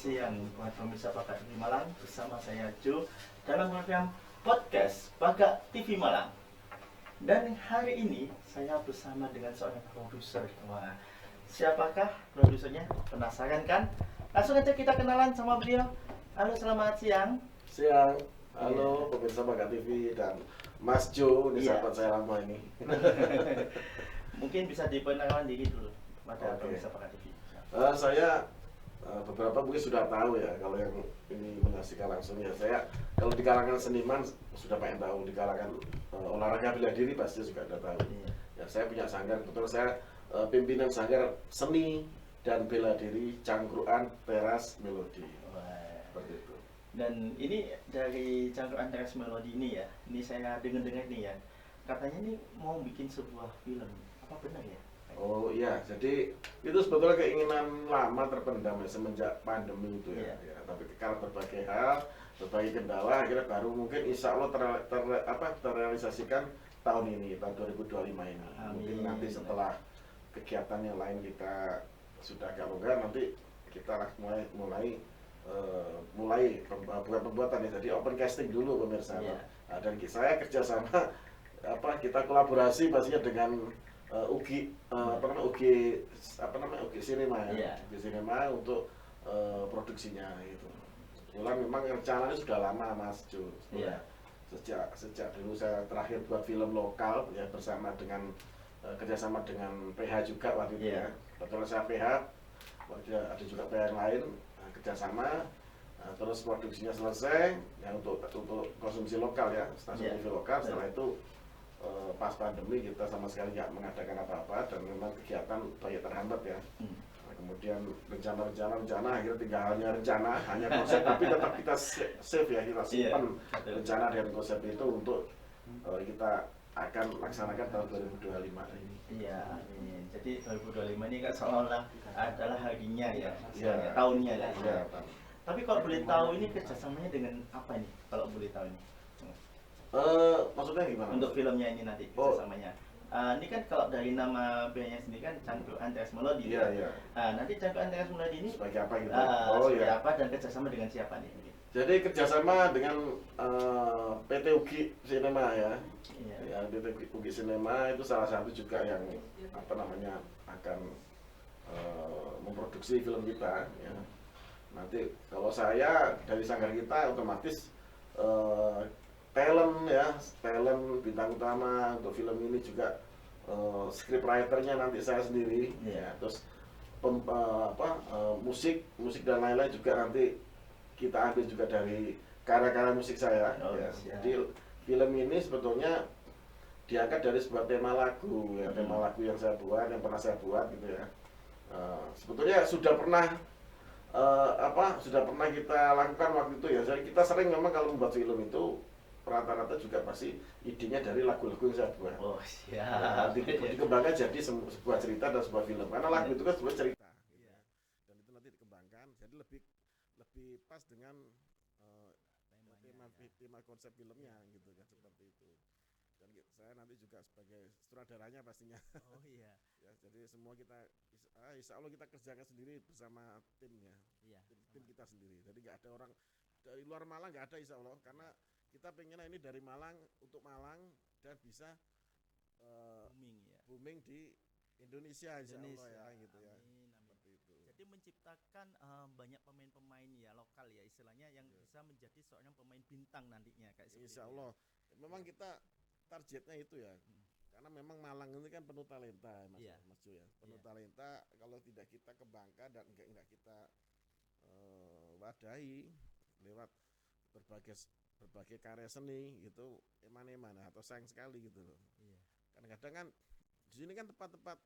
siang buat pemirsa Baga TV Malang bersama saya Jo dalam program podcast Baga TV Malang. Dan hari ini saya bersama dengan seorang produser. Wah, siapakah produsernya? Penasaran kan? Langsung aja kita kenalan sama beliau. Halo, selamat siang. Siang, halo pemirsa Baga TV dan Mas Jo, ini sahabat saya lama ini. Mungkin bisa diperkenalkan diri dulu pada Oke. pemirsa Baga TV. Saya beberapa mungkin sudah tahu ya, kalau yang ini menyaksikan langsung ya. Saya kalau di kalangan seniman sudah pengen tahu, di kalangan olahraga bela diri pasti juga sudah tahu. Iya. Ya, saya punya sanggar, kebetulan saya pimpinan sanggar seni dan bela diri Cangkruan Teras Melodi. Wah. Seperti itu. Dan ini dari Cangkruan Teras Melodi ini ya, ini saya dengar-dengar nih ya, katanya ini mau bikin sebuah film, apa benar ya? Oh iya, jadi itu sebetulnya keinginan lama terpendam ya semenjak pandemi itu ya. Iya. Ya, tapi karena berbagai hal, berbagai kendala, akhirnya baru mungkin insya Allah terrealisasikan tahun ini, tahun 2025 ini. Amin. Mungkin nanti setelah kegiatan yang lain kita sudah agak longgar, nanti kita mulai buat pembuatan ya. Jadi open casting dulu pemirsa. Iya. Nah, dan saya kerjasama kita kolaborasi pastinya dengan UGI UGI Cinema ya. Iya. UGI Cinema untuk produksinya itu. Kebetulan memang rencananya sudah lama Mas Jo. Iya. Sejak dulu saya terakhir buat film lokal ya bersama dengan kerjasama dengan PH juga waktu itu Iya. ya. Kebetulan saya PH, waktu ada juga PH yang lain kerjasama. Terus produksinya selesai ya untuk konsumsi lokal ya, stasiun Iya. TV lokal. Setelah itu pas pandemi kita sama sekali nggak mengadakan apa-apa dan memang kegiatan banyak terhambat ya. Nah, kemudian rencana akhirnya tinggal hanya konsep tapi tetap kita save ya, kita simpan rencana dan konsep itu untuk kita akan laksanakan tahun 2025 ini. Iya, ini. Jadi 2025 ini kan seolah adalah harinya ya, Iya. tahunnya lah. Iya, Tapi kalau boleh tahu ini kerjasamanya dengan apa nih? Kalau boleh tahu ini? maksudnya gimana? Untuk filmnya ini nanti kerjasamanya. Ini kan kalau dari nama bandnya sendiri kan Cangkruan Teras Melodi. Iya, iya. Nanti Cangkruan Teras Melodi ini Sebagai apa gitu? seperti Iya. apa dan kerjasama dengan siapa nih? Jadi kerjasama dengan PT UGI Cinema ya. Iya. Ya, PT UGI Cinema itu salah satu juga yang akan memproduksi film kita. Ya. Nanti kalau saya dari sanggar kita otomatis talent bintang utama untuk film ini juga scriptwriternya nanti saya sendiri. Iya. Ya. Terus musik dan lain-lain juga nanti kita ambil juga dari karya-karya musik saya. Oh, Ya. siap. Jadi film ini sebetulnya diangkat dari sebuah tema lagu ya, tema lagu yang saya buat, yang pernah saya buat gitu ya. Sebetulnya sudah pernah kita lakukan waktu itu ya. Jadi kita sering memang kalau membuat film itu rata-rata juga pasti idenya dari lagu-lagu yang saya buat. Oh, Nah, siap. dikembangkan jadi sebuah cerita dan sebuah film. Karena lagu itu kan sebuah cerita. Iya. Dan itu nanti dikembangkan jadi lebih pas dengan tema konsep filmnya gitu kan, seperti itu. Dan saya nanti juga sebagai sutradaranya pastinya. Oh iya. Ya, jadi semua kita insya Allah kita kerjakan sendiri bersama timnya. Iya. Tim kita sendiri. Jadi nggak ada orang dari luar Malang, nggak ada insya Allah, karena kita pengennya ini dari Malang untuk Malang dan bisa booming di Indonesia insya Allah ya gitu ya. Amin, amin. Seperti itu. Jadi menciptakan banyak pemain-pemain ya lokal ya istilahnya yang bisa menjadi seorang pemain bintang nantinya kayak seperti Insya itu. Allah. Memang kita targetnya itu ya. Karena memang Malang ini kan penuh talenta Iya. Mas Jo ya. Penuh Iya. talenta, kalau tidak kita kembangkan dan enggak kita wadahi lewat berbagai karya seni gitu, eman-eman atau sayang sekali gitu loh. Iya. Kadang-kadang kan di sini kan tempat-tempat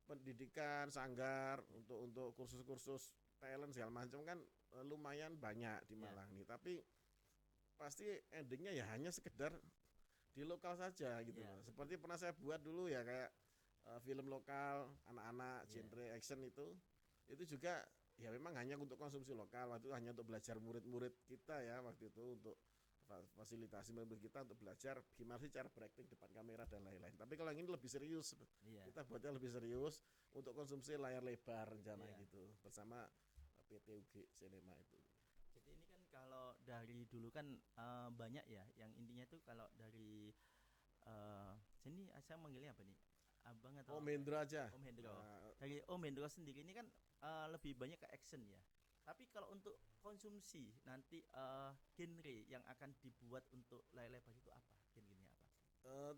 pendidikan, sanggar untuk kursus-kursus talent segala macam kan lumayan banyak di Malang nih. Tapi pasti endingnya ya hanya sekedar di lokal saja gitu loh. Seperti pernah saya buat dulu ya kayak film lokal anak-anak genre action itu juga ya memang hanya untuk konsumsi lokal, waktu itu hanya untuk belajar murid-murid kita ya, waktu itu untuk fasilitasi murid kita untuk belajar gimana sih cara berakting depan kamera dan lain-lain. Tapi kalau yang ini lebih serius, kita buatnya lebih serius untuk konsumsi layar lebar rencana gitu bersama PT UG Cinema itu. Jadi ini kan kalau dari dulu kan banyak ya, yang intinya itu kalau dari sini saya manggilnya apa nih? Abang atau Om Hendro aja. Om Hendro. Nah, Dari Om Hendro sendiri ini kan lebih banyak ke action ya. Tapi kalau untuk konsumsi nanti genre yang akan dibuat untuk layar lebar itu apa? Genrenya apa?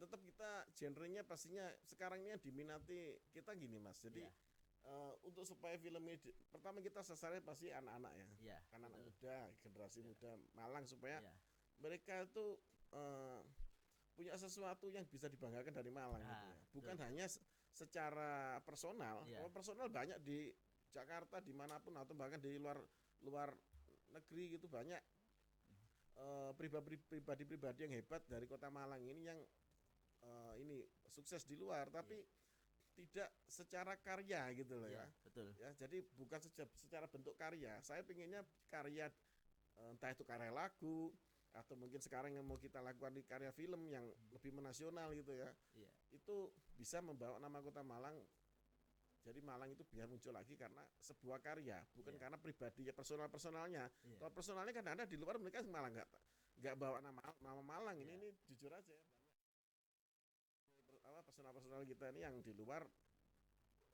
tetap kita genrenya pastinya sekarang ini yang diminati kita gini Mas. Jadi Iya. untuk supaya film ini pertama kita sasarannya pasti anak-anak ya. Iya. Anak-anak betul. muda, generasi Iya. muda Malang supaya Iya. mereka itu punya sesuatu yang bisa dibanggakan dari Malang gitu ya. Bukan betul. hanya secara personal. Iya. Kalau personal banyak di Jakarta dimanapun atau bahkan di luar negeri gitu banyak pribadi-pribadi yang hebat dari kota Malang ini yang ini sukses di luar tapi tidak secara karya gitu loh Iya, ya. betul. Ya, jadi bukan secara bentuk karya. Saya pengennya karya entah itu karya lagu atau mungkin sekarang yang mau kita lakukan di karya film yang lebih menasional gitu ya. Iya. Itu bisa membawa nama kota Malang. Jadi Malang itu biar muncul lagi karena sebuah karya, bukan Iya. karena pribadi ya personalnya. Iya. Kalau personalnya kan ada di luar mereka malah nggak bawa nama Malang. Iya. Ini jujur aja ya. Personal kita ini yang di luar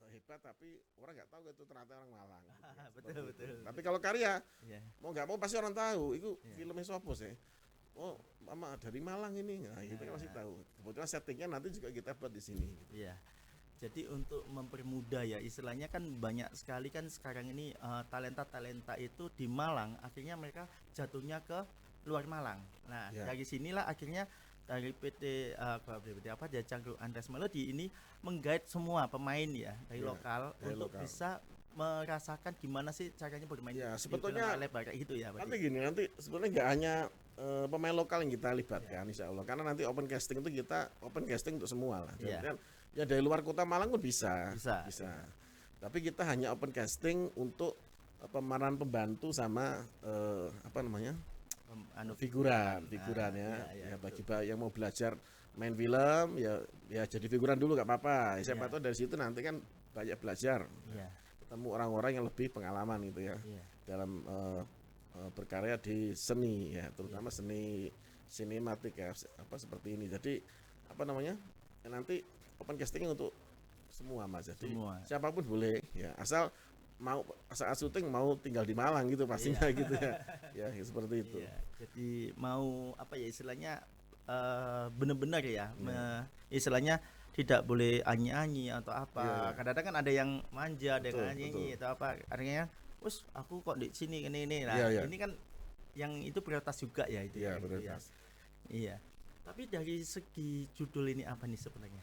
hebat tapi orang nggak tahu itu ternyata orang Malang. Gitu ya, Betul, seperti betul. itu. Tapi kalau karya Iya. mau nggak mau pasti orang tahu. Itu Iya. filmnya sopo sih. Oh, mama dari Malang ini. Nah, itu kan pasti tahu. Kebetulan settingnya nanti juga kita buat di sini. Iya. Jadi untuk mempermudah ya istilahnya kan banyak sekali kan sekarang ini talenta-talenta itu di Malang akhirnya mereka jatuhnya ke luar Malang. Nah, Ya. dari sinilah akhirnya dari PT Jajang Group Andres Melody ini menggait semua pemain ya dari Ya, lokal dari untuk lokal. bisa merasakan gimana sih caranya bermain Ya, di sebetulnya film lebar kayak gitu ya berarti. Nanti gini, nanti sebenarnya nggak hanya pemain lokal yang kita libatkan, insya Allah. Karena nanti open casting itu kita open casting untuk semua lah. Iya. Dan ya dari luar kota Malang pun bisa. Bisa. Tapi kita hanya open casting untuk pemeran pembantu sama apa namanya figuran ya. iya, Ya bagi yang mau belajar main film ya jadi figuran dulu nggak apa-apa. Siapa Iya. tahu dari situ nanti kan banyak belajar. Iya. Ketemu orang-orang yang lebih pengalaman gitu ya Iya. dalam berkarya di seni ya, terutama seni sinematik ya, apa seperti ini. Jadi apa namanya? Ya, nanti open casting untuk semua Mas. Jadi Semua. siapapun boleh ya, asal syuting mau tinggal di Malang gitu pastinya gitu ya. Ya, seperti itu. Iya, jadi mau apa ya istilahnya benar-benar ya, istilahnya tidak boleh anyi-anyi atau apa. Iya. Kadang-kadang kan ada yang manja, ada yang Betul, anyi betul. atau apa. Artinya, "Us, aku kok di sini ini." Nah, Iya, iya. ini kan yang itu prioritas juga ya itu. Iya, ya, gitu ya. prioritas. Iya. Tapi dari segi judul ini apa nih sebenarnya?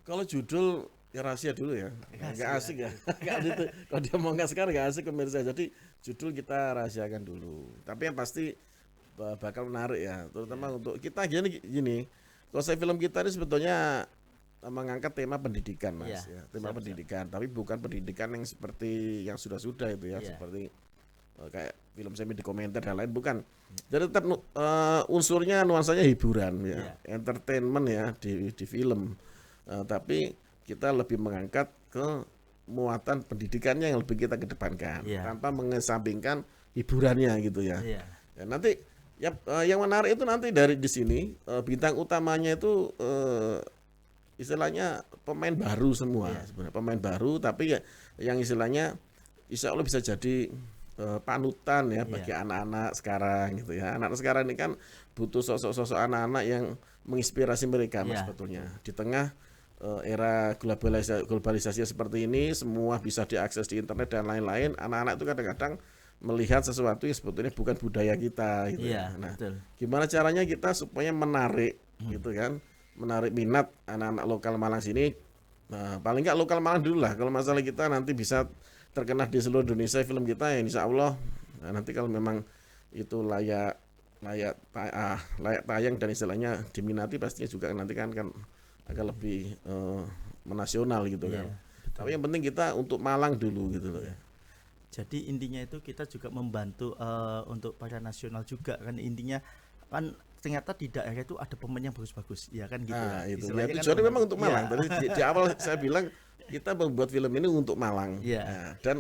Kalau judul ya rahasia dulu ya, nggak Rahasia. asik ya. Nggak gitu. Kalau dia mau nggak sekarang nggak asik pemirsa. Jadi judul kita rahasiakan dulu. Tapi yang pasti bakal menarik ya, terutama untuk kita gini. Konsep film kita ini sebetulnya mengangkat tema pendidikan Mas Iya, ya, tema siap. pendidikan. Tapi bukan pendidikan yang seperti yang sudah itu ya, Iya. seperti kayak film semi dokumenter dan lain bukan. Jadi tetap unsurnya nuansanya hiburan ya, entertainment ya di film. Tapi kita lebih mengangkat ke muatan pendidikannya yang lebih kita kedepankan tanpa mengesampingkan hiburannya gitu ya. Iya. Ya, nanti yang menarik itu nanti dari di sini bintang utamanya itu istilahnya pemain baru semua sebenarnya, pemain baru tapi ya yang istilahnya insya Allah bisa jadi panutan ya bagi anak-anak sekarang gitu ya. Anak-anak sekarang ini kan butuh sosok-sosok anak-anak yang menginspirasi mereka Mas sebetulnya. Di tengah era globalisasi seperti ini, semua bisa diakses di internet dan lain-lain. Anak-anak itu kadang-kadang melihat sesuatu yang sebetulnya bukan budaya kita gitu ya. Nah, gimana caranya kita supaya menarik gitu kan? Menarik minat anak-anak lokal Malang sini. Nah, paling nggak lokal Malang dulu lah. Kalau masalah kita nanti bisa terkenal di seluruh Indonesia film kita ya insya Allah. Nah, nanti kalau memang itu layak tayang dan istilahnya diminati pastinya juga nanti kan akan lebih menasional gitu kan. Tapi yang penting kita untuk Malang dulu gitu loh ya. Jadi intinya itu kita juga membantu untuk para nasional juga kan, intinya kan ternyata di daerah itu ada pemain yang bagus-bagus ya kan gitu. Nah, itu Istilahnya ya, kan tujuannya memang untuk Malang. Iya. Tadi di awal saya bilang kita membuat film ini untuk Malang. Iya. Nah, dan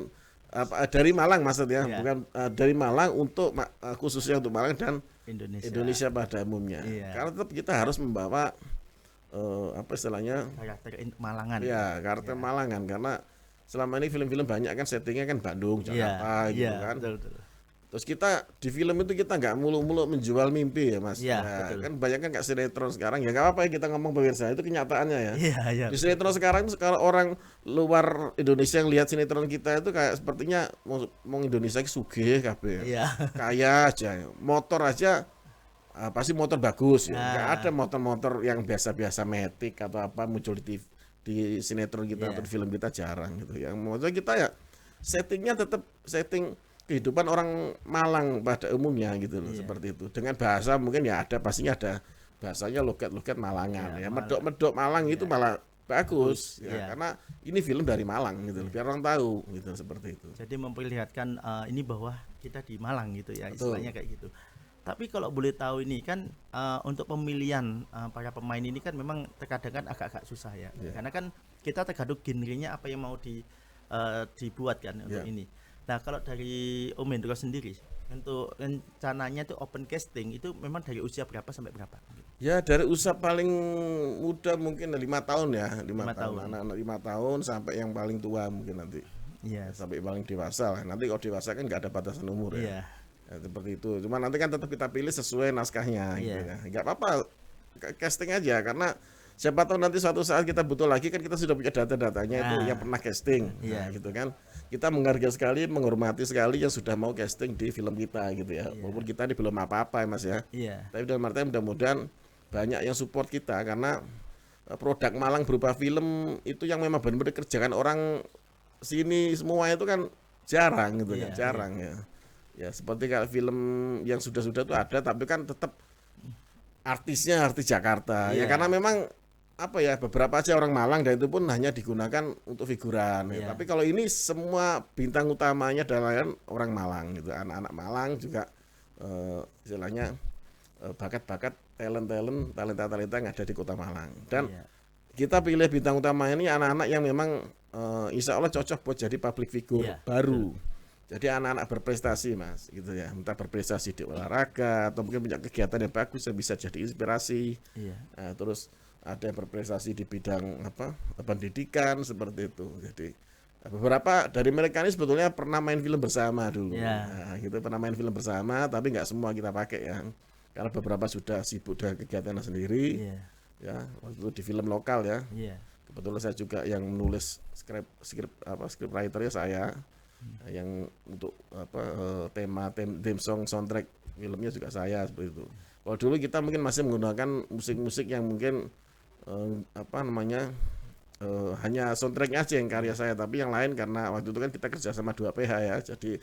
dari Malang maksudnya, Iya. bukan dari Malang untuk khususnya untuk Malang dan Indonesia pada umumnya. Iya. Karena tetap kita harus membawa apa istilahnya karakter Malangan. ya karakter Iya. Malangan, karena selama ini film-film banyak kan settingnya kan Bandung, Jakarta gitu Iya, kan. betul. Terus kita di film itu kita nggak mulu-mulu menjual mimpi ya Mas. Iya, Ya, betul. kan banyak kan nggak sinetron sekarang ya nggak apa-apa ya kita ngomong pemirsa, itu kenyataannya ya. Iya. Di sinetron sekarang kalau orang luar Indonesia yang lihat sinetron kita itu kayak sepertinya mau Indonesia ki sugih kabeh. Iya. Kaya aja, motor aja pasti motor bagus ya. Nah. Nggak ada motor-motor yang biasa-biasa metik atau apa muncul di di sinetron kita Iya. atau di film kita jarang gitu. Yang maksudnya kita ya settingnya tetap setting kehidupan orang Malang pada umumnya gitu loh, Iya. seperti itu. Dengan bahasa mungkin ya ada pastinya ada bahasanya logat-logat Malangan Iya, ya. Malang. Medok-medok Malang itu Iya. malah bagus ya, Iya. karena ini film dari Malang gitu loh, biar orang tahu gitu seperti itu. Jadi memperlihatkan ini bahwa kita di Malang gitu ya, Betul. istilahnya kayak gitu. Tapi kalau boleh tahu ini kan untuk pemilihan para pemain ini kan memang terkadang kan agak-agak susah ya. Iya. Karena kan kita tergantung genrenya apa yang mau dibuat kan untuk Iya. ini. Nah, kalau dari Om Hendro sendiri untuk rencananya itu open casting itu memang dari usia berapa sampai berapa? Ya dari usia paling muda mungkin 5 tahun ya, 5 5 tahun. tahun. Anak-anak 5 tahun sampai yang paling tua mungkin nanti. Iya. Sampai paling dewasa lah. Nanti kalau dewasa kan nggak ada batasan umur ya. Iya. Ya, seperti itu. Cuma nanti kan tetap kita pilih sesuai naskahnya gitu Iya. ya. Nggak apa-apa casting aja, karena siapa tahu nanti suatu saat kita butuh lagi kan kita sudah punya data-datanya itu Nah. yang pernah casting. Iya. Nah, gitu kan. Kita menghargai sekali, menghormati sekali yang sudah mau casting di film kita gitu ya. Iya. Walaupun kita ini belum apa-apa ya Mas ya. Iya. Tapi dalam artian mudah-mudahan banyak yang support kita, karena produk Malang berupa film itu yang memang benar-benar kerjakan orang sini semua itu kan jarang gitu kan, Iya, jarang ya. Ya seperti kalau film yang sudah-sudah itu ada, tapi kan tetap artisnya artis Jakarta ya, Iya. karena memang apa ya beberapa aja orang Malang dan itu pun hanya digunakan untuk figuran ya. Iya. Tapi kalau ini semua bintang utamanya adalah orang Malang gitu, anak-anak Malang juga istilahnya bakat-bakat talenta-talenta yang ada di Kota Malang. Dan Iya. kita pilih bintang utama ini anak-anak yang memang insya Allah cocok buat jadi public figure Iya, baru. Jadi anak-anak berprestasi Mas gitu ya, entah berprestasi di olahraga atau mungkin punya kegiatan yang bagus yang bisa jadi inspirasi. Iya. Nah, terus ada yang berprestasi di bidang pendidikan seperti itu. Jadi beberapa dari mereka ini sebetulnya pernah main film bersama dulu. Iya. Nah, gitu pernah main film bersama, tapi nggak semua kita pakai ya. Karena beberapa sudah sibuk dengan kegiatannya sendiri. Iya. Ya, waktu itu di film lokal ya. Iya. Kebetulan saya juga yang menulis script writernya saya. Yang untuk theme song soundtrack filmnya juga saya seperti itu. Kalau dulu kita mungkin masih menggunakan musik-musik yang mungkin hanya soundtracknya aja yang karya saya, tapi yang lain karena waktu itu kan kita kerja sama 2 PH ya, jadi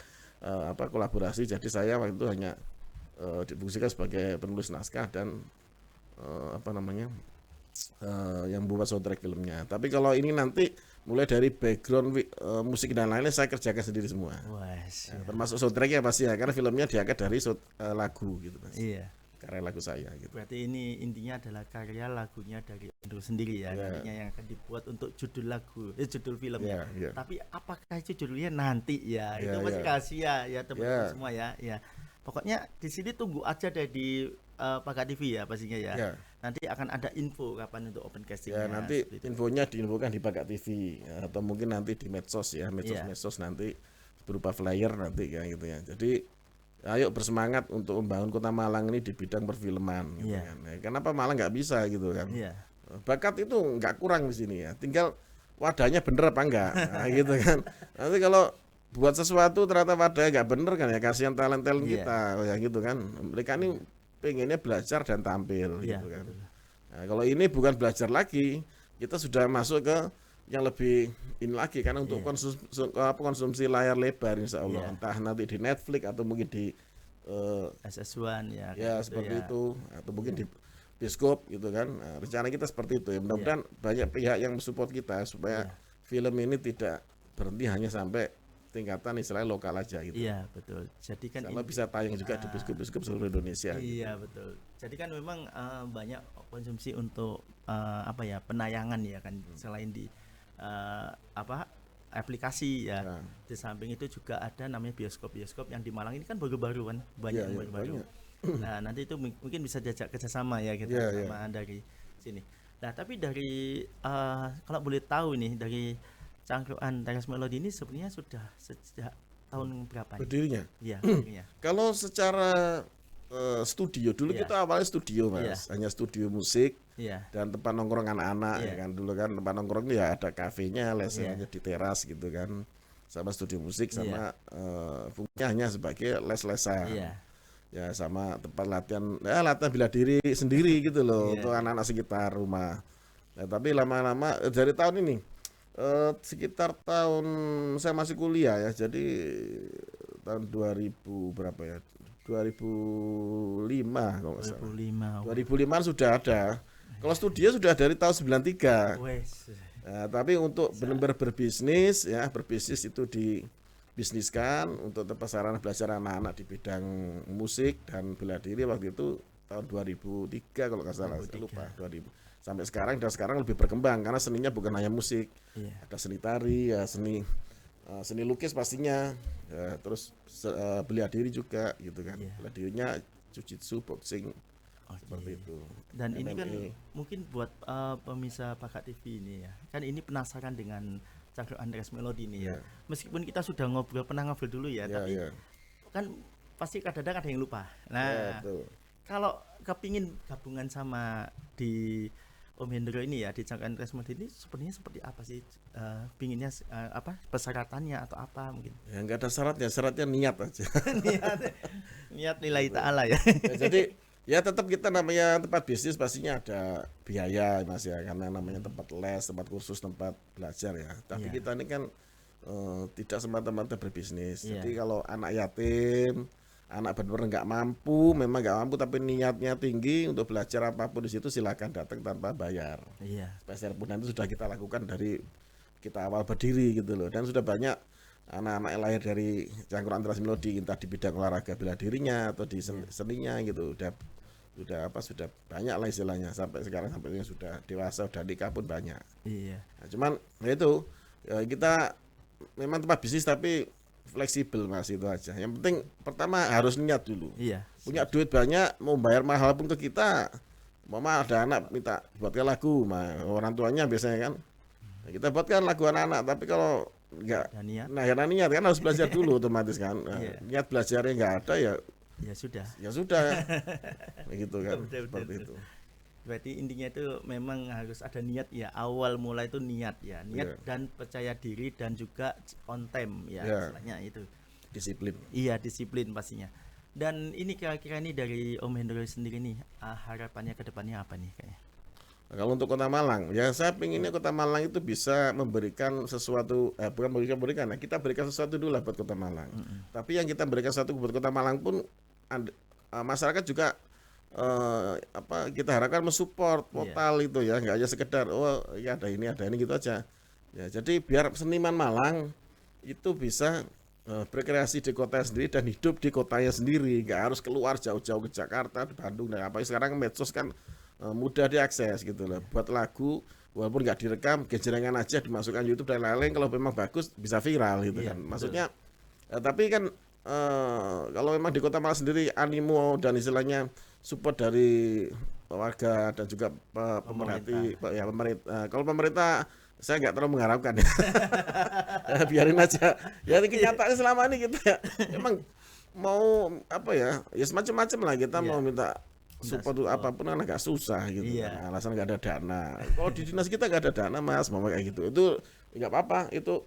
kolaborasi. Jadi saya waktu itu hanya difungsikan sebagai penulis naskah dan yang membuat soundtrack filmnya. Tapi kalau ini nanti mulai dari background musik dan lainnya saya kerjakan sendiri semua. Wes. Ya, termasuk soundtracknya pasti ya, karena filmnya diangkat dari lagu gitu Mas. Iya. Karya lagu saya gitu. Berarti ini intinya adalah karya lagunya dari Hendro sendiri ya, Iya. nantinya yang akan dibuat untuk judul lagu, judul filmnya. Iya, iya. Tapi apakah itu judulnya nanti ya? Iya, Itu masih iya. rahasia ya teman-teman Iya. semua ya. Ya. Pokoknya di sini tunggu aja deh di Pakat TV ya pastinya ya. Ya. Nanti akan ada info kapan untuk open casting. Ya nanti infonya diinfokan di Pakat TV ya, atau mungkin nanti di medsos ya, Iya. medsos nanti berupa flyer nanti ya gitu ya. Jadi ayo bersemangat untuk membangun Kota Malang ini di bidang perfilman gitu Iya. kan. Ya, kenapa Malang nggak bisa gitu kan? Iya. Bakat itu nggak kurang di sini ya, tinggal wadahnya bener apa enggak nah, gitu kan. Nanti kalau buat sesuatu ternyata wadahnya nggak bener kan ya, kasihan talent Iya. kita ya gitu kan. Mereka ini pengennya belajar dan tampil Iya, gitu kan. betul. Nah, kalau ini bukan belajar lagi, kita sudah masuk ke yang lebih ini lagi karena untuk Iya. konsumsi layar lebar insya Allah, Iya. entah nanti di Netflix atau mungkin di SS1 ya. ya kayak gitu seperti ya. itu atau mungkin di bioskop gitu kan. Nah, rencana kita seperti itu ya. Mudah-mudahan banyak pihak yang support kita supaya Iya. film ini tidak berhenti hanya sampai tingkatan istilahnya lokal aja gitu. Iya, betul. Jadi kan Insya Allah bisa tayang juga di bioskop-bioskop seluruh Indonesia. gitu. Iya, betul. Jadi kan memang banyak konsumsi untuk penayangan ya kan, selain di aplikasi ya. Nah, Di samping itu juga ada namanya bioskop yang di Malang ini kan baru-baru kan, banyak iya, yang iya, baru-baru. banyak. Nah, nanti itu mungkin bisa diajak kerjasama ya kita Iya, iya. sama dari sini. Nah, tapi dari kalau boleh tahu nih dari Cangkruan Teras Melodi ini sebenarnya sudah sejak tahun berapa nih? Berdirinya. Iya, berdirinya. Kalau secara studio dulu Iya. kita awalnya studio Mas, hanya studio musik Iya, dan tempat nongkrong anak-anak Iya. ya kan. Dulu kan tempat nongkrong ya ada kafenya, lesnya Iya. aja di teras gitu kan. Sama studio musik Iya. sama fungsinya hanya sebagai les-lesan. iya, Ya sama tempat latihan, ya latihan bela diri sendiri gitu loh Iya. untuk anak-anak sekitar rumah. Nah, tapi lama-lama dari tahun ini sekitar tahun saya masih kuliah ya, jadi tahun 2000 berapa ya? 2005 kalau nggak salah. 2005. 2005 sudah ada. Kalau studio sudah dari tahun 93. Wes. Nah, tapi untuk benar-benar berbisnis ya, berbisnis itu dibisniskan untuk tempat sarana belajar anak-anak di bidang musik dan bela diri waktu itu tahun 2003 kalau nggak salah, saya 2003. lupa 2000. Sampai sekarang dan sekarang lebih berkembang karena seninya bukan hanya musik. Iya. Ada seni tari, ya seni lukis pastinya, ya, terus bela diri juga gitu kan. Iya. Bela dirinya jujitsu, boxing Oke. seperti itu. Dan ini kan MMA. mungkin buat pemirsa Pakat TV ini ya. Kan ini penasaran dengan Cangkruan Teras Melodi ini ya. Iya. Meskipun kita sudah pernah ngobrol dulu ya, Ya, tapi ya. kan pasti kadang-kadang ada yang lupa. Ya, Nah, betul. kalau kepingin gabungan sama di Om Hendro ini ya di Cangkruan Teras Melodi ini sebenarnya seperti apa sih? Pinginnya apa persyaratannya atau apa mungkin? Ya nggak ada syaratnya niat aja. niat nilai ta'ala ya. Ya, jadi ya tetap kita namanya tempat bisnis pastinya ada biaya Mas ya, karena namanya tempat les, tempat kursus, tempat belajar ya. Tapi Iya. kita ini kan tidak semata-mata berbisnis. Iya. Jadi kalau anak yatim, anak benar-benar nggak mampu, memang nggak mampu tapi niatnya tinggi untuk belajar apapun di situ, silakan datang tanpa bayar. Iya. Spesial pun itu sudah kita lakukan dari kita awal berdiri gitu loh, dan sudah banyak anak-anak yang lahir dari Cangkruan Teras Melodi entah di bidang olahraga bela dirinya atau di seninya gitu, sudah banyak lah istilahnya, sampai sekarang sampai yang sudah dewasa, sudah nikah pun banyak. Iya. Nah, cuman ya itu ya, kita memang tempat bisnis tapi fleksibel Mas, itu aja. Yang penting pertama harus niat dulu. Iya. Punya duit banyak, mau bayar mahal pun ke kita. Mama ada anak minta buatkan lagu, orang tuanya biasanya kan. Nah, kita buatkan lagu anak-anak, tapi kalau enggak, Dan niat nah karena niat kan harus belajar dulu otomatis kan. Nah, Iya. niat belajarnya enggak ada ya ya sudah. sudah. Begitu kan. Betul, betul, Seperti betul. itu. Berarti intinya itu memang harus ada niat ya, awal mulai itu niat ya, niat Iya. dan percaya diri dan juga on time ya, Iya. istilahnya itu. Disiplin. Iya, disiplin pastinya. Dan ini kira-kira ini dari Om Hendro sendiri nih, harapannya ke depannya apa nih kayaknya? Nah, kalau untuk Kota Malang, ya saya pinginnya Kota Malang itu bisa memberikan sesuatu, bukan memberikan, ya, kita berikan sesuatu dulu lah buat Kota Malang. Tapi yang kita berikan sesuatu buat Kota Malang pun masyarakat juga kita harapkan mensupport total itu ya, nggak aja sekedar oh ya ada ini gitu aja. Ya, jadi biar seniman Malang itu bisa berkreasi di kota sendiri dan hidup di kotanya sendiri, nggak harus keluar jauh-jauh ke Jakarta, di Bandung dan apa. Sekarang medsos kan mudah diakses gitu loh. Buat lagu walaupun nggak direkam, gejrengan aja dimasukkan YouTube dan lain-lain, kalau memang bagus bisa viral gitu Iya, kan. Maksudnya tapi kan kalau memang di Kota Malang sendiri animo dan istilahnya support dari warga dan juga pemerhati ya pemerintah. Kalau pemerintah saya nggak terlalu mengharapkan ya. Biarin aja. Ya ini kenyataan selama ini kita memang mau apa ya semacam-macam lah kita mau minta support apapun kan agak susah gitu. Iya. Alasan nggak ada dana. Kalau di dinas kita nggak ada dana Mas, mau kayak gitu. Itu nggak apa-apa, itu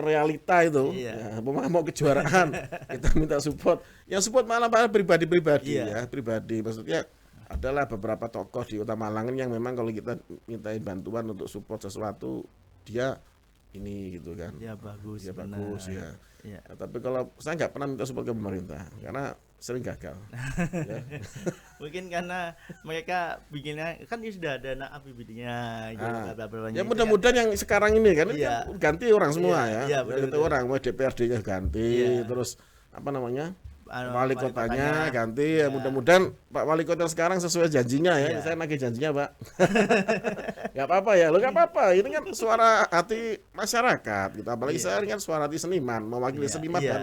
realita itu. Iya. Ya, mau kejuaraan kita minta support. Yang support malah pribadi-pribadi ya, pribadi. Maksudnya adalah beberapa tokoh di Kota Malang yang memang kalau kita mintain bantuan untuk support sesuatu, dia ini gitu kan. Ya bagus. Ya benar. bagus ya. Iya. Nah, tapi kalau saya nggak pernah minta support ke pemerintah karena sering gagal. Ya. Mungkin karena mereka bikinnya kan ini sudah ada anak APBD-nya gitu, Ya mudah-mudahan yang sekarang ini kan, ini Iya. kan ganti orang semua Iya, iya, ya. betul, Ganti orang, mau DPRD-nya ganti, Iya. terus apa namanya? wali kotanya ganti ya. Ya. Mudah-mudahan Pak Wali Kota sekarang sesuai janjinya ya. Iya. Saya nagih janjinya, Pak. Nggak apa-apa ya, lo nggak apa-apa. Ini kan suara hati masyarakat gitu. Apalagi Iya. saya ini kan suara hati seniman, mewakili Iya, seniman iya. dan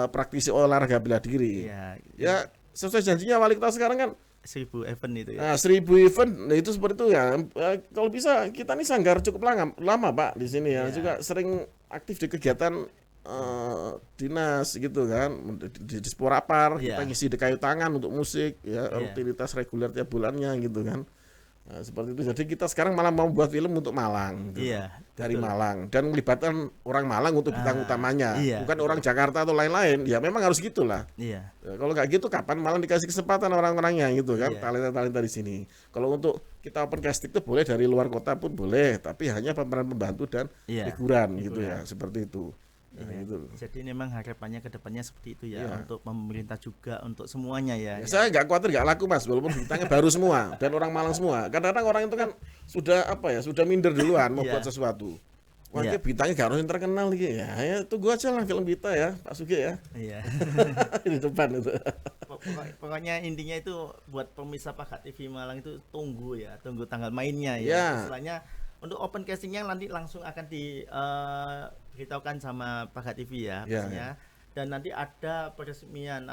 praktisi olahraga bela diri. Iya. Ya sesuai janjinya Wali Kota sekarang kan 1000 event itu ya. Nah, 1000 event, nah itu seperti itu ya. Kalau bisa kita nih sanggar cukup lama Pak di sini ya. Iya. Juga sering aktif di kegiatan dinas gitu kan, di Sporapar Iya. kita ngisi di kayu tangan untuk musik ya, Iya. rutinitas reguler tiap bulannya gitu kan. Nah, seperti itu. Jadi kita sekarang malah mau buat film untuk Malang gitu. Iya, Dari betul. Malang dan melibatkan orang Malang untuk bintang utamanya, iya, bukan betul. orang Jakarta atau lain-lain. Ya memang harus gitulah. Iya. Ya, kalau nggak gitu kapan Malang dikasih kesempatan orang-orangnya gitu kan, Iya. talenta-talenta di sini. Kalau untuk kita open casting itu boleh dari luar kota pun boleh, tapi hanya pemeran pembantu dan Iya. figuran gitu Figuran. ya, seperti itu. Nah, Iya. gitu. Jadi memang harapannya ke depannya seperti itu ya, Iya. untuk pemerintah juga, untuk semuanya ya. Ya, saya nggak khawatir nggak laku Mas, walaupun bintangnya baru semua dan orang Malang semua. Kadang-kadang orang itu kan sudah sudah minder duluan mau Iya. buat sesuatu. Wah, Iya. ini bintangnya gak harus yang terkenal gitu ya tunggu aja lah film kita ya, Pak Sugi ya. Iya. Di depan itu. Pokoknya intinya itu buat pemirsa Pakat TV Malang itu tunggu tanggal mainnya ya. Ya. Istilahnya untuk open castingnya nanti langsung akan diberitahukan sama Pakat TV ya, Ya, pastinya. Dan nanti ada peresmian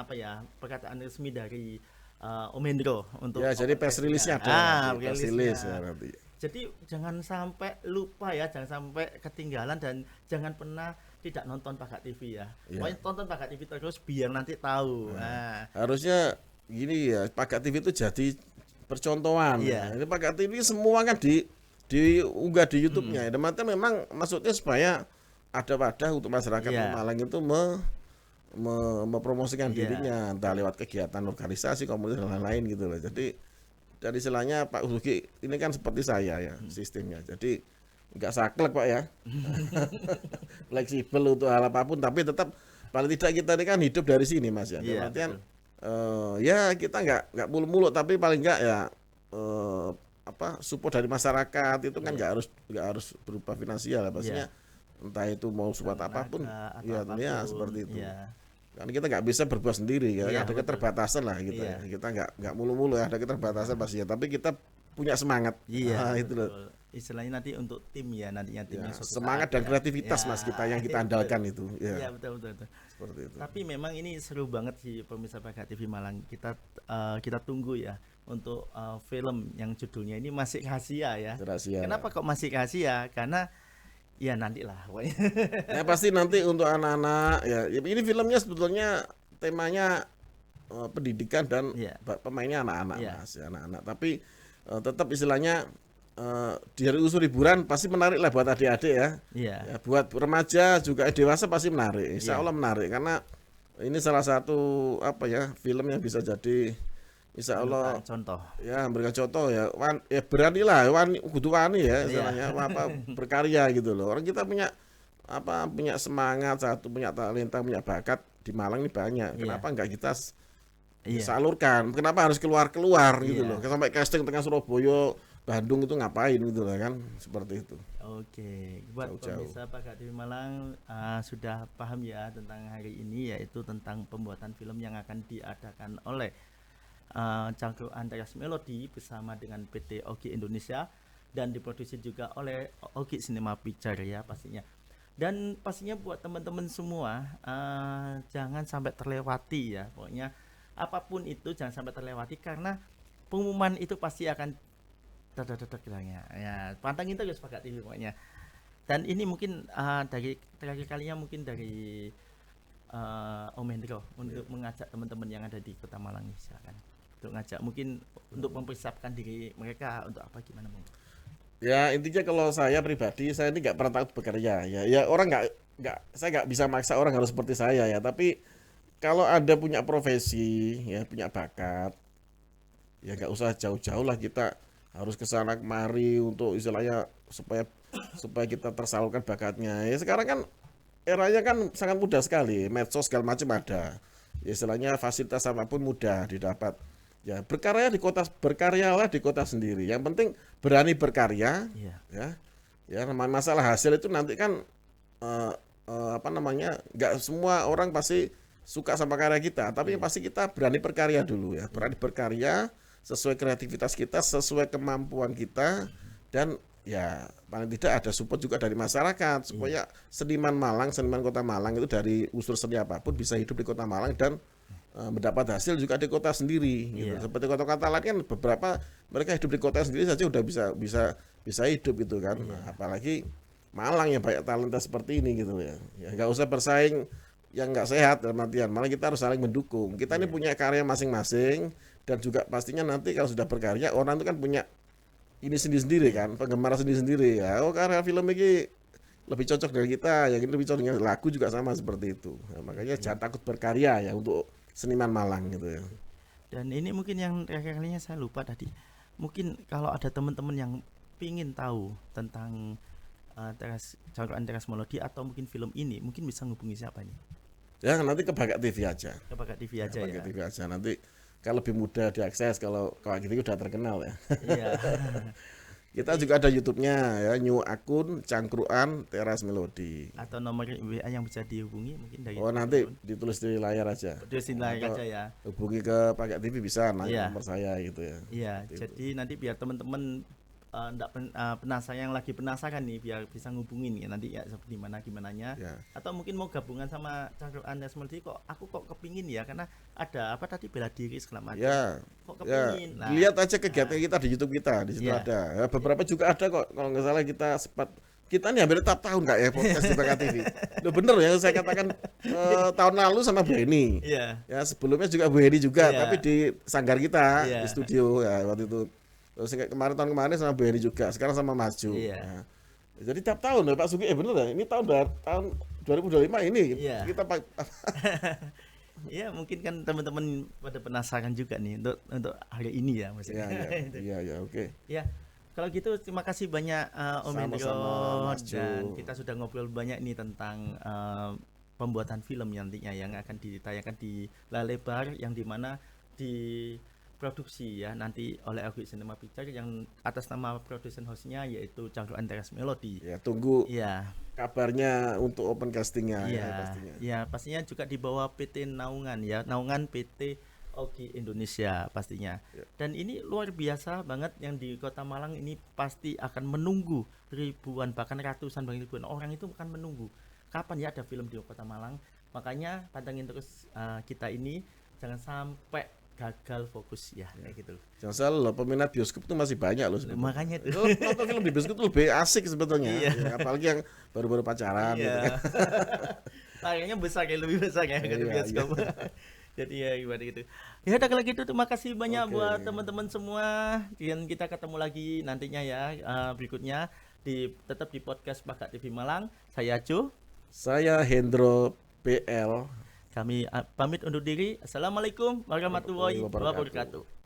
perkataan resmi dari Om Hendro untuk Ya, jadi open press castingnya. release-nya ada. Ah, Press release-nya. release ya nanti. Jadi jangan sampai lupa ya, jangan sampai ketinggalan dan jangan pernah tidak nonton Pakat TV ya. Iya. Pokoknya tonton Pakat TV terus biar nanti tahu. Nah, Harusnya gini ya, Pakat TV itu jadi percontohan. Iya. Ini Pakat TV semua kan diunggah di YouTube-nya. Dan memang maksudnya supaya ada wadah untuk masyarakat Iya. Malang itu mempromosikan Iya. dirinya, entah lewat kegiatan organisasi, komunitas dan lain-lain gitu loh. Jadi dari istilahnya Pak Usugi ini kan seperti saya ya sistemnya. Jadi nggak saklek Pak ya, fleksibel untuk hal apapun, tapi tetap paling tidak kita ini kan hidup dari sini Mas ya. Iya, Dalam artian, betul. ya kita nggak muluk-muluk, tapi paling nggak ya support dari masyarakat itu kan Iya. nggak harus berupa finansial ya pastinya. Entah itu mau support apapun, Tenaga atau ya apapun. seperti itu. Iya. Kan kita nggak bisa berbuat sendiri ya, Iya, ada betul. keterbatasan lah kita. Iya. Kita nggak mulu-mulu ya, ada keterbatasan pasti ya. Tapi kita punya semangat. Iya, Nah, itu loh. betul. Istilahnya nanti untuk tim ya, nantinya tim Ya, yang suatu semangat saat dan ya. kreativitas Ya, Mas kita yang kita betul. andalkan itu. Iya, Ya, betul, betul, betul. seperti itu. Tapi memang ini seru banget sih pemirsa Pakat TV Malang. Kita tunggu ya untuk film yang judulnya ini masih rahasia ya. Rahasia. Kenapa kok masih rahasia? Karena ya nantilah pokoknya. Ya pasti nanti untuk anak-anak ya. Ini filmnya sebetulnya temanya pendidikan dan Iya. pemainnya anak-anak Iya. Mas, ya, anak-anak. Tapi tetap istilahnya dari unsur hiburan pasti menarik lah buat adik-adik ya. Iya. Ya, buat remaja juga dewasa pasti menarik. Insya Iya. Allah menarik karena ini salah satu film yang bisa jadi Insya Allah Contoh. ya memberikan contoh ya, beranilah kudu wani ya Iya. istilahnya berkarya gitu loh. Orang kita punya punya semangat, punya talenta, punya bakat di Malang ini banyak. Iya. Kenapa enggak kita Iya. salurkan? Kenapa harus keluar gitu Iya. loh? Sampai casting tengah Surabaya, Bandung itu ngapain gitu loh kan? Seperti itu. Oke, buat Jauh-jauh. pemirsa Pakat TV Malang sudah paham ya tentang hari ini, yaitu tentang pembuatan film yang akan diadakan oleh Cangkru Andreas Melody bersama dengan PT Ogi Indonesia dan diproduksi juga oleh Ogi Cinema Picture ya pastinya. Dan pastinya buat teman-teman semua jangan sampai terlewati ya, pokoknya apapun itu jangan sampai terlewati karena pengumuman itu pasti akan bilangnya ya, pantengin terus Pakat TV pokoknya. Dan ini mungkin dari terakhir kalinya mungkin dari Om Hendro untuk mengajak teman-teman yang ada di Kota Malang misalkan, untuk ngajak mungkin untuk mempersiapkan diri mereka untuk apa gimana Bang? Ya intinya kalau saya pribadi saya ini nggak pernah takut bekerja ya orang saya nggak bisa maksa orang harus seperti saya ya, tapi kalau Anda punya profesi ya punya bakat ya nggak usah jauh-jauh lah kita harus kesana kemari untuk istilahnya supaya kita tersalurkan bakatnya ya. Sekarang kan eranya kan sangat mudah sekali, medsos segala macam ada ya, istilahnya fasilitas apapun mudah didapat. Ya berkaryalah di kota sendiri. Yang penting berani berkarya. Iya. Ya masalah hasil itu nanti kan nggak semua orang pasti suka sama karya kita, tapi Iya. pasti kita berani berkarya dulu ya, berani berkarya sesuai kreativitas kita, sesuai kemampuan kita, dan ya paling tidak ada support juga dari masyarakat supaya seniman Malang, seniman Kota Malang itu dari unsur seni apapun bisa hidup di Kota Malang dan mendapat hasil juga di kota sendiri gitu. Iya. Seperti kota-kota lain kan beberapa mereka hidup di kota sendiri saja udah bisa hidup gitu kan. Iya. Nah, apalagi Malang yang banyak talenta seperti ini gitu ya. Ya nggak usah bersaing yang nggak sehat dalam artian, malah kita harus saling mendukung. Kita ini punya karya masing-masing dan juga pastinya nanti kalau sudah berkarya orang itu kan punya ini sendiri-sendiri kan, penggemar sendiri-sendiri ya. Oh karya film ini lebih cocok dari kita, yang ini lebih cocok dengan lagu juga sama seperti itu. Nah, makanya jangan takut berkarya ya untuk seniman Malang gitu ya. Dan ini mungkin yang terakhir kalinya saya lupa tadi. Mungkin kalau ada teman-teman yang pingin tahu tentang Cangkruan Teras Melodi atau mungkin film ini, mungkin bisa ngubungi siapa nih? Ya nanti ke Bagat TV aja. Ke Bagat TV aja Bagat ya. TV aja nanti kan lebih mudah diakses kalau gitu udah terkenal ya. Iya. Kita juga ada YouTube-nya ya, new akun Cangkruan Teras Melodi. Atau nomor WA yang bisa dihubungi mungkin dari Oh nanti ditulis di layar aja. Terus layar aja ya. Hubungi ke Bagat TV bisa, nanya Iya. nomor saya gitu ya. Iya, Seperti itu. jadi nanti biar teman-teman penasaran yang lagi penasaran nih biar bisa ngubungin ya nanti ya seperti mana gimananya. Ya. Atau mungkin mau gabungan sama Cangkruan Teras Melodi kok aku kok kepingin ya karena ada apa tadi bela diri segala macam. Ya, Kok ya. kepingin. Nah, Lihat aja kegiatan kita di YouTube kita, di situ Iya. ada. Ya, beberapa juga ada kok. Kalau nggak salah kita ini hampir tiap tahun nggak ya podcast di Bagat TV. Loh bener ya saya katakan tahun lalu sama Bu Eni. Iya. Ya sebelumnya juga Bu Eni juga, Iya. tapi di sanggar kita Iya. di studio ya waktu itu. Terus tahun kemarin sama Bu Eni juga, sekarang sama Mas Ju. Iya. Ya. Jadi tiap tahun ya Pak Sugi, bener ya, ini tahun 2025 ini Iya. kita Iya, mungkin kan teman-teman pada penasaran juga nih untuk hari ini ya Iya, maksudnya. iya, oke. Ya, kalau gitu terima kasih banyak Om Sama-sama, Hendro Mas Ju. dan kita sudah ngobrol banyak nih tentang pembuatan film nantinya yang akan ditayangkan di layar lebar yang dimana diproduksi ya nanti oleh Aguy Cinema Picture yang atas nama production house-nya yaitu Cangkruan Teras Melodi. Ya tunggu Iya. kabarnya untuk open castingnya ya Iya, pastinya. ya pastinya juga di bawah PT Naungan ya, Naungan PT Ogi Indonesia pastinya. Ya. Dan ini luar biasa banget yang di Kota Malang ini pasti akan menunggu ribuan bahkan ratusan bahkan ribuan orang itu akan menunggu kapan ya ada film di Kota Malang. Makanya pantengin terus kita ini jangan sampai gagal fokus ya kayak gitu. Jangan salah loh, peminat bioskop itu masih banyak loh sebetulnya. Makanya itu. Loh, nonton film di bioskop itu lebih asik sebetulnya. Iya. Ya, apalagi yang baru-baru pacaran gitu kan. Iya. Layarnya besar ya, lebih besar ya Iya, gitu bioskop. Jadi ya gimana gitu. Ya udah kalau gitu terima kasih banyak Oke. buat teman-teman semua. Dan kita ketemu lagi nantinya ya berikutnya tetap di podcast Bagat TV Malang. Saya Jo. Saya Hendro PL. Kami pamit undur diri. Assalamualaikum warahmatullahi wabarakatuh.